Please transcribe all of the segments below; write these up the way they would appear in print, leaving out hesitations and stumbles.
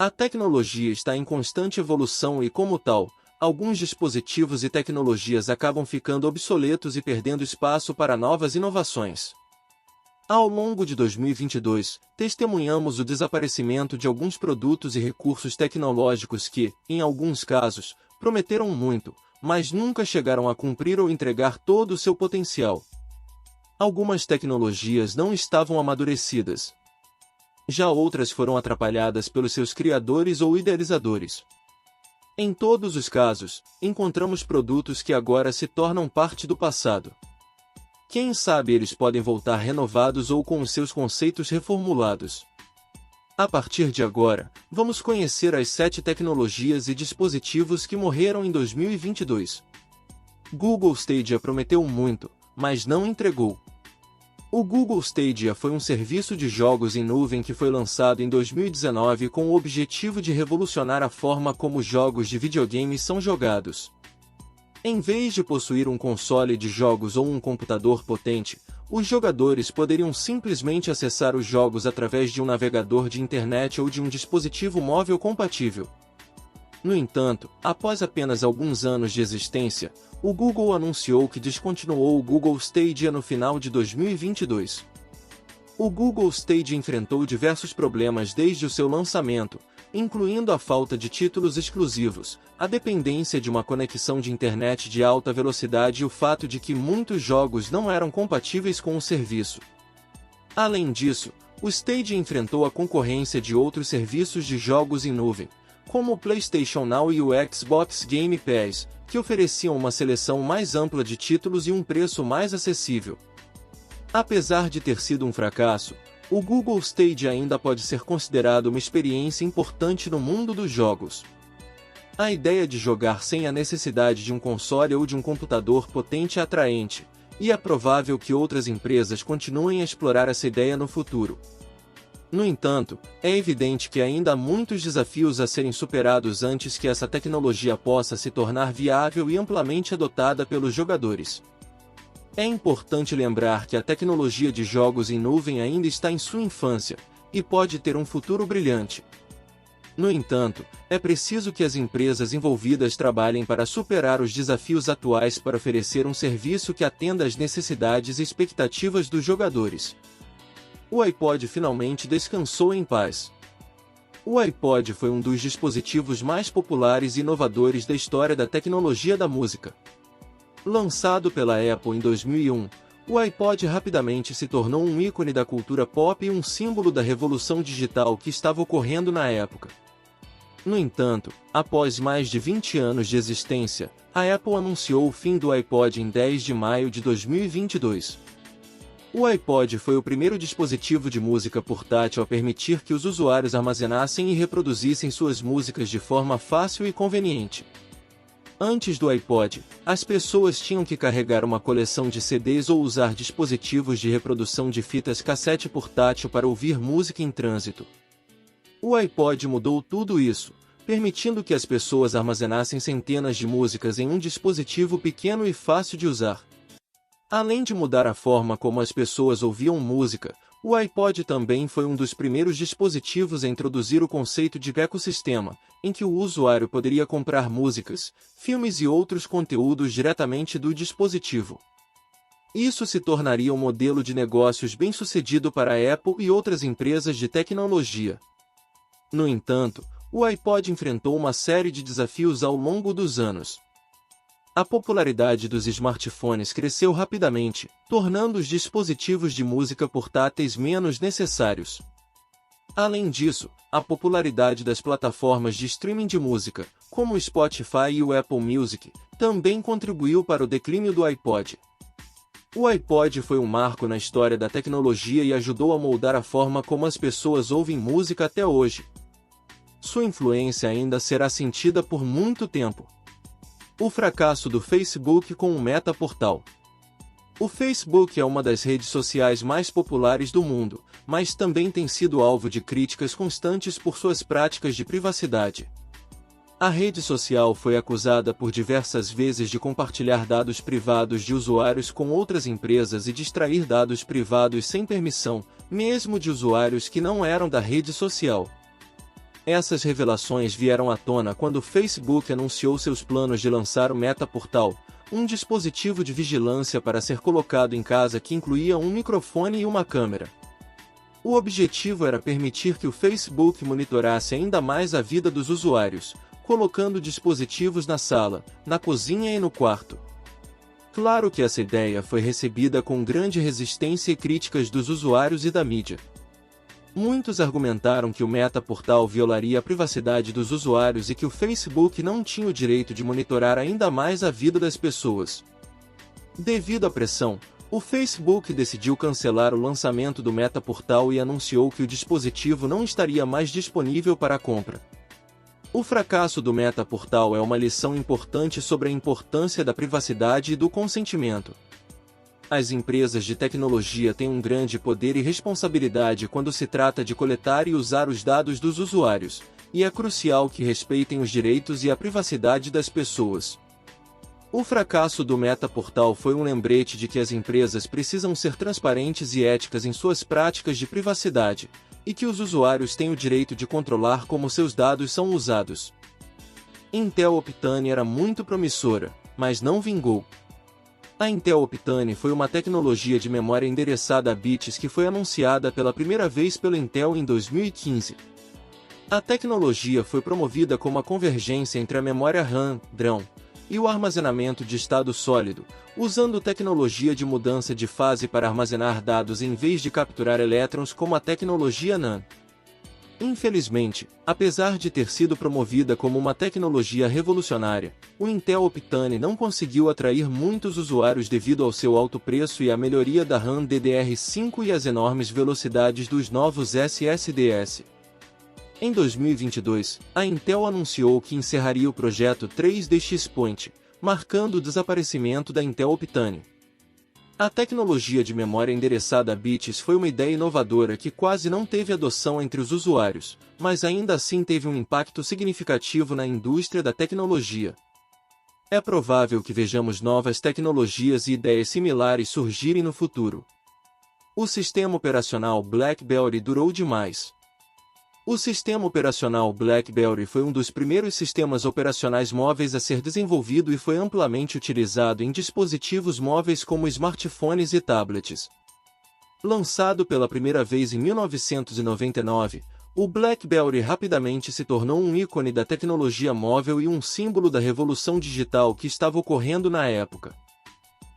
A tecnologia está em constante evolução e, como tal, alguns dispositivos e tecnologias acabam ficando obsoletos e perdendo espaço para novas inovações. Ao longo de 2022, testemunhamos o desaparecimento de alguns produtos e recursos tecnológicos que, em alguns casos, prometeram muito, mas nunca chegaram a cumprir ou entregar todo o seu potencial. Algumas tecnologias não estavam amadurecidas. Já outras foram atrapalhadas pelos seus criadores ou idealizadores. Em todos os casos, encontramos produtos que agora se tornam parte do passado. Quem sabe eles podem voltar renovados ou com os seus conceitos reformulados. A partir de agora, vamos conhecer as 7 tecnologias e dispositivos que morreram em 2022. Google Stadia prometeu muito, mas não entregou. O Google Stadia foi um serviço de jogos em nuvem que foi lançado em 2019 com o objetivo de revolucionar a forma como jogos de videogame são jogados. Em vez de possuir um console de jogos ou um computador potente, os jogadores poderiam simplesmente acessar os jogos através de um navegador de internet ou de um dispositivo móvel compatível. No entanto, após apenas alguns anos de existência, o Google anunciou que descontinuou o Google Stadia no final de 2022. O Google Stadia enfrentou diversos problemas desde o seu lançamento, incluindo a falta de títulos exclusivos, a dependência de uma conexão de internet de alta velocidade e o fato de que muitos jogos não eram compatíveis com o serviço. Além disso, o Stadia enfrentou a concorrência de outros serviços de jogos em nuvem, como o PlayStation Now e o Xbox Game Pass, que ofereciam uma seleção mais ampla de títulos e um preço mais acessível. Apesar de ter sido um fracasso, o Google Stadia ainda pode ser considerado uma experiência importante no mundo dos jogos. A ideia de jogar sem a necessidade de um console ou de um computador potente é atraente, e é provável que outras empresas continuem a explorar essa ideia no futuro. No entanto, é evidente que ainda há muitos desafios a serem superados antes que essa tecnologia possa se tornar viável e amplamente adotada pelos jogadores. É importante lembrar que a tecnologia de jogos em nuvem ainda está em sua infância, e pode ter um futuro brilhante. No entanto, é preciso que as empresas envolvidas trabalhem para superar os desafios atuais para oferecer um serviço que atenda às necessidades e expectativas dos jogadores. O iPod finalmente descansou em paz. O iPod foi um dos dispositivos mais populares e inovadores da história da tecnologia da música. Lançado pela Apple em 2001, o iPod rapidamente se tornou um ícone da cultura pop e um símbolo da revolução digital que estava ocorrendo na época. No entanto, após mais de 20 anos de existência, a Apple anunciou o fim do iPod em 10 de maio de 2022. O iPod foi o primeiro dispositivo de música portátil a permitir que os usuários armazenassem e reproduzissem suas músicas de forma fácil e conveniente. Antes do iPod, as pessoas tinham que carregar uma coleção de CDs ou usar dispositivos de reprodução de fitas cassete portátil para ouvir música em trânsito. O iPod mudou tudo isso, permitindo que as pessoas armazenassem centenas de músicas em um dispositivo pequeno e fácil de usar. Além de mudar a forma como as pessoas ouviam música, o iPod também foi um dos primeiros dispositivos a introduzir o conceito de ecossistema, em que o usuário poderia comprar músicas, filmes e outros conteúdos diretamente do dispositivo. Isso se tornaria um modelo de negócios bem-sucedido para a Apple e outras empresas de tecnologia. No entanto, o iPod enfrentou uma série de desafios ao longo dos anos. A popularidade dos smartphones cresceu rapidamente, tornando os dispositivos de música portáteis menos necessários. Além disso, a popularidade das plataformas de streaming de música, como o Spotify e o Apple Music, também contribuiu para o declínio do iPod. O iPod foi um marco na história da tecnologia e ajudou a moldar a forma como as pessoas ouvem música até hoje. Sua influência ainda será sentida por muito tempo. O fracasso do Facebook com o Meta-portal. O Facebook é uma das redes sociais mais populares do mundo, mas também tem sido alvo de críticas constantes por suas práticas de privacidade. A rede social foi acusada por diversas vezes de compartilhar dados privados de usuários com outras empresas e de extrair dados privados sem permissão, mesmo de usuários que não eram da rede social. Essas revelações vieram à tona quando o Facebook anunciou seus planos de lançar o Meta Portal, um dispositivo de vigilância para ser colocado em casa que incluía um microfone e uma câmera. O objetivo era permitir que o Facebook monitorasse ainda mais a vida dos usuários, colocando dispositivos na sala, na cozinha e no quarto. Claro que essa ideia foi recebida com grande resistência e críticas dos usuários e da mídia. Muitos argumentaram que o Meta Portal violaria a privacidade dos usuários e que o Facebook não tinha o direito de monitorar ainda mais a vida das pessoas. Devido à pressão, o Facebook decidiu cancelar o lançamento do Meta Portal e anunciou que o dispositivo não estaria mais disponível para compra. O fracasso do Meta Portal é uma lição importante sobre a importância da privacidade e do consentimento. As empresas de tecnologia têm um grande poder e responsabilidade quando se trata de coletar e usar os dados dos usuários, e é crucial que respeitem os direitos e a privacidade das pessoas. O fracasso do Meta Portal foi um lembrete de que as empresas precisam ser transparentes e éticas em suas práticas de privacidade, e que os usuários têm o direito de controlar como seus dados são usados. Intel Optane era muito promissora, mas não vingou. A Intel Optane foi uma tecnologia de memória endereçada a bits que foi anunciada pela primeira vez pela Intel em 2015. A tecnologia foi promovida como a convergência entre a memória RAM, DRAM, e o armazenamento de estado sólido, usando tecnologia de mudança de fase para armazenar dados em vez de capturar elétrons como a tecnologia NAND. Infelizmente, apesar de ter sido promovida como uma tecnologia revolucionária, o Intel Optane não conseguiu atrair muitos usuários devido ao seu alto preço e à melhoria da RAM DDR5 e às enormes velocidades dos novos SSDs. Em 2022, a Intel anunciou que encerraria o projeto 3D XPoint, marcando o desaparecimento da Intel Optane. A tecnologia de memória endereçada a bits foi uma ideia inovadora que quase não teve adoção entre os usuários, mas ainda assim teve um impacto significativo na indústria da tecnologia. É provável que vejamos novas tecnologias e ideias similares surgirem no futuro. O sistema operacional BlackBerry durou demais. O sistema operacional BlackBerry foi um dos primeiros sistemas operacionais móveis a ser desenvolvido e foi amplamente utilizado em dispositivos móveis como smartphones e tablets. Lançado pela primeira vez em 1999, o BlackBerry rapidamente se tornou um ícone da tecnologia móvel e um símbolo da revolução digital que estava ocorrendo na época.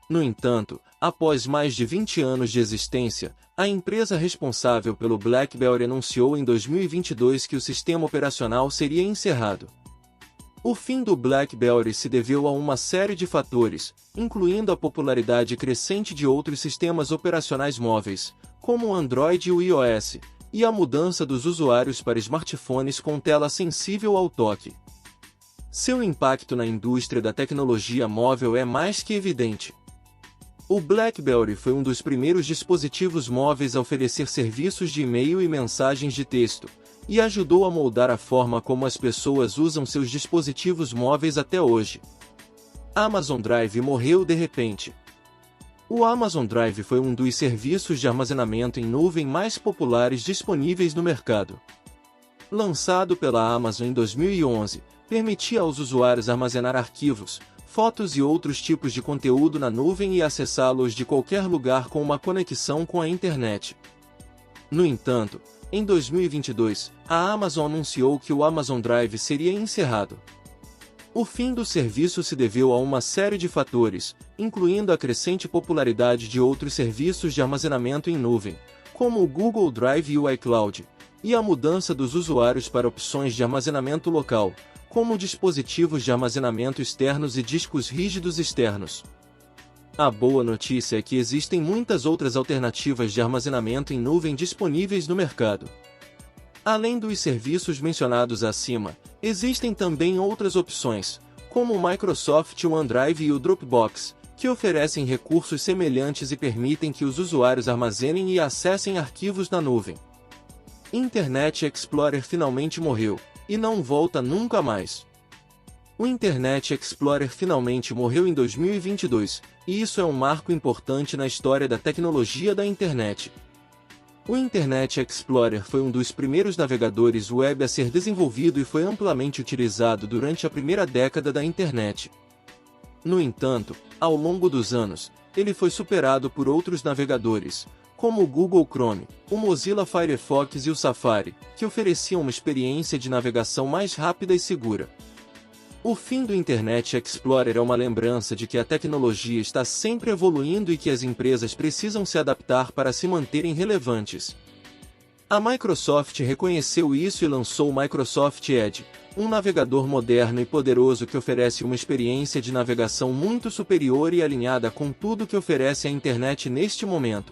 No entanto, após mais de 20 anos de existência, a empresa responsável pelo BlackBerry anunciou em 2022 que o sistema operacional seria encerrado. O fim do BlackBerry se deveu a uma série de fatores, incluindo a popularidade crescente de outros sistemas operacionais móveis, como o Android e o iOS, e a mudança dos usuários para smartphones com tela sensível ao toque. Seu impacto na indústria da tecnologia móvel é mais que evidente. O BlackBerry foi um dos primeiros dispositivos móveis a oferecer serviços de e-mail e mensagens de texto, e ajudou a moldar a forma como as pessoas usam seus dispositivos móveis até hoje. Amazon Drive morreu de repente. O Amazon Drive foi um dos serviços de armazenamento em nuvem mais populares disponíveis no mercado. Lançado pela Amazon em 2011, permitia aos usuários armazenar arquivos, fotos e outros tipos de conteúdo na nuvem e acessá-los de qualquer lugar com uma conexão com a internet. No entanto, em 2022, a Amazon anunciou que o Amazon Drive seria encerrado. O fim do serviço se deveu a uma série de fatores, incluindo a crescente popularidade de outros serviços de armazenamento em nuvem, como o Google Drive e o iCloud, e a mudança dos usuários para opções de armazenamento local, como dispositivos de armazenamento externos e discos rígidos externos. A boa notícia é que existem muitas outras alternativas de armazenamento em nuvem disponíveis no mercado. Além dos serviços mencionados acima, existem também outras opções, como o Microsoft OneDrive e o Dropbox, que oferecem recursos semelhantes e permitem que os usuários armazenem e acessem arquivos na nuvem. Internet Explorer finalmente morreu, e não volta nunca mais. O Internet Explorer finalmente morreu em 2022, e isso é um marco importante na história da tecnologia da internet. O Internet Explorer foi um dos primeiros navegadores web a ser desenvolvido e foi amplamente utilizado durante a primeira década da internet. No entanto, ao longo dos anos, ele foi superado por outros navegadores, como o Google Chrome, o Mozilla Firefox e o Safari, que ofereciam uma experiência de navegação mais rápida e segura. O fim do Internet Explorer é uma lembrança de que a tecnologia está sempre evoluindo e que as empresas precisam se adaptar para se manterem relevantes. A Microsoft reconheceu isso e lançou o Microsoft Edge, um navegador moderno e poderoso que oferece uma experiência de navegação muito superior e alinhada com tudo que oferece a internet neste momento.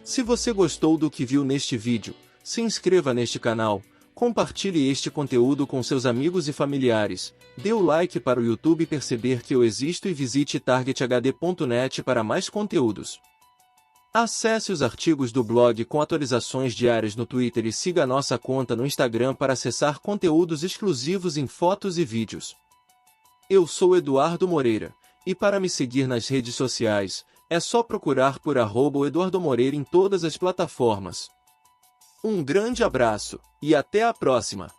Se você gostou do que viu neste vídeo, se inscreva neste canal, compartilhe este conteúdo com seus amigos e familiares, dê o like para o YouTube perceber que eu existo e visite targethd.net para mais conteúdos. Acesse os artigos do blog com atualizações diárias no Twitter e siga a nossa conta no Instagram para acessar conteúdos exclusivos em fotos e vídeos. Eu sou Eduardo Moreira, e para me seguir nas redes sociais, é só procurar por @eduardomoreira em todas as plataformas. Um grande abraço, e até a próxima!